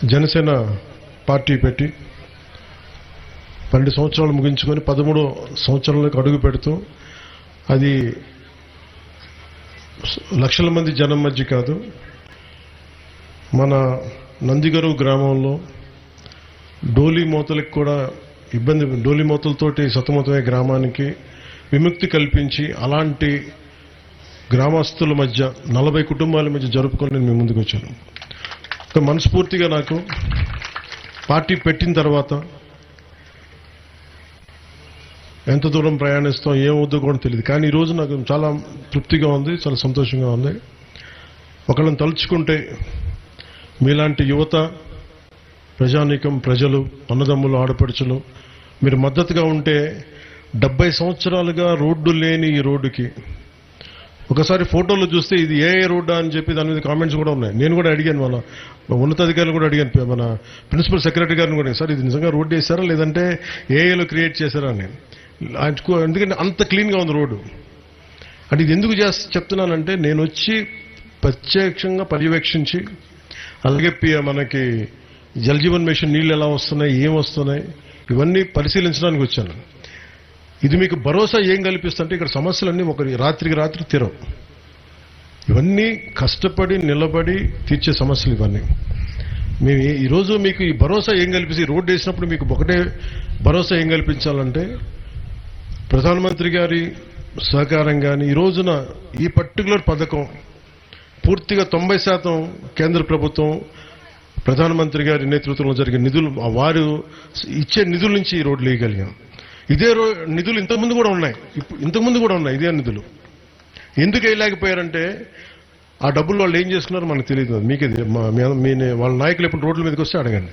Janasena party పెట్టి 12 సంవత్సరాలు ముగించుకొని 13వ సంవత్సరంలోకి అడుగు పెడుతూ అది లక్షల మంది జనం మధ్య కాదు, మన నందిగరువు గ్రామంలో డోలీ మోతలకు కూడా ఇబ్బంది, డోలీ మోతలతోటి సతమతమయ్యే గ్రామానికి విముక్తి కల్పించి అలాంటి గ్రామస్తుల మధ్య 40 కుటుంబాల మధ్య జరుపుకొని నేను మీ ముందుకు వచ్చాను. మనస్ఫూర్తిగా నాకు పార్టీ పెట్టిన తర్వాత ఎంత దూరం ప్రయాణిస్తాం ఏమవుద్దో కూడా తెలియదు, కానీ ఈరోజు నాకు చాలా తృప్తిగా ఉంది, చాలా సంతోషంగా ఉంది. ఒకళ్ళని తలుచుకుంటే మీలాంటి యువత, ప్రజానీకం, ప్రజలు, అన్నదమ్ములు, ఆడపడుచులు మీరు మద్దతుగా ఉంటే 70 సంవత్సరాలుగా రోడ్డు లేని ఈ రోడ్డుకి ఒకసారి ఫోటోలో చూస్తే ఇది ఏ రోడ్డా అని చెప్పి దాని మీద కామెంట్స్ కూడా ఉన్నాయి. నేను కూడా అడిగాను, మన ఉన్నతాధికారులు కూడా అడిగాను, మన ప్రిన్సిపల్ సెక్రటరీ గారిని కూడా, సార్ ఇది నిజంగా రోడ్డు వేసారా లేదంటే ఏఏలో క్రియేట్ చేశారా అని. ఎందుకంటే అంత క్లీన్గా ఉంది రోడ్డు. అంటే ఇది ఎందుకు చెప్తున్నానంటే నేను వచ్చి ప్రత్యక్షంగా పర్యవేక్షించి, అలాగే మనకి జల్ జీవన్ మిషన్ నీళ్ళు ఎలా వస్తున్నాయి, ఏం వస్తున్నాయి, ఇవన్నీ పరిశీలించడానికి వచ్చాను. ఇది మీకు భరోసా ఏం కల్పిస్తుంటే ఇక్కడ సమస్యలన్నీ ఒక రాత్రికి రాత్రి తీరవు. ఇవన్నీ కష్టపడి నిలబడి తీర్చే సమస్యలు ఇవన్నీ. మేము ఈరోజు మీకు ఈ భరోసా ఏం కల్పిస్తే, రోడ్డు వేసినప్పుడు మీకు ఒకటే భరోసా ఏం కల్పించాలంటే ప్రధానమంత్రి గారి సహకారం కానీ, ఈ రోజున ఈ పర్టికులర్ పథకం పూర్తిగా 90% కేంద్ర ప్రభుత్వం ప్రధానమంత్రి గారి నేతృత్వంలో జరిగే నిధులు, వారు ఇచ్చే నిధుల నుంచి ఈ రోడ్లు వేయగలిగాం. ఇదే నిధులు ఇంతకుముందు కూడా ఉన్నాయి, ఇదే నిధులు. ఎందుకు వేయలేకపోయారంటే ఆ డబ్బులు వాళ్ళు ఏం చేసుకున్నారో మనకు తెలియదు. మీకు వాళ్ళ నాయకులు ఎప్పుడు రోడ్ల మీదకి వస్తే అడగండి.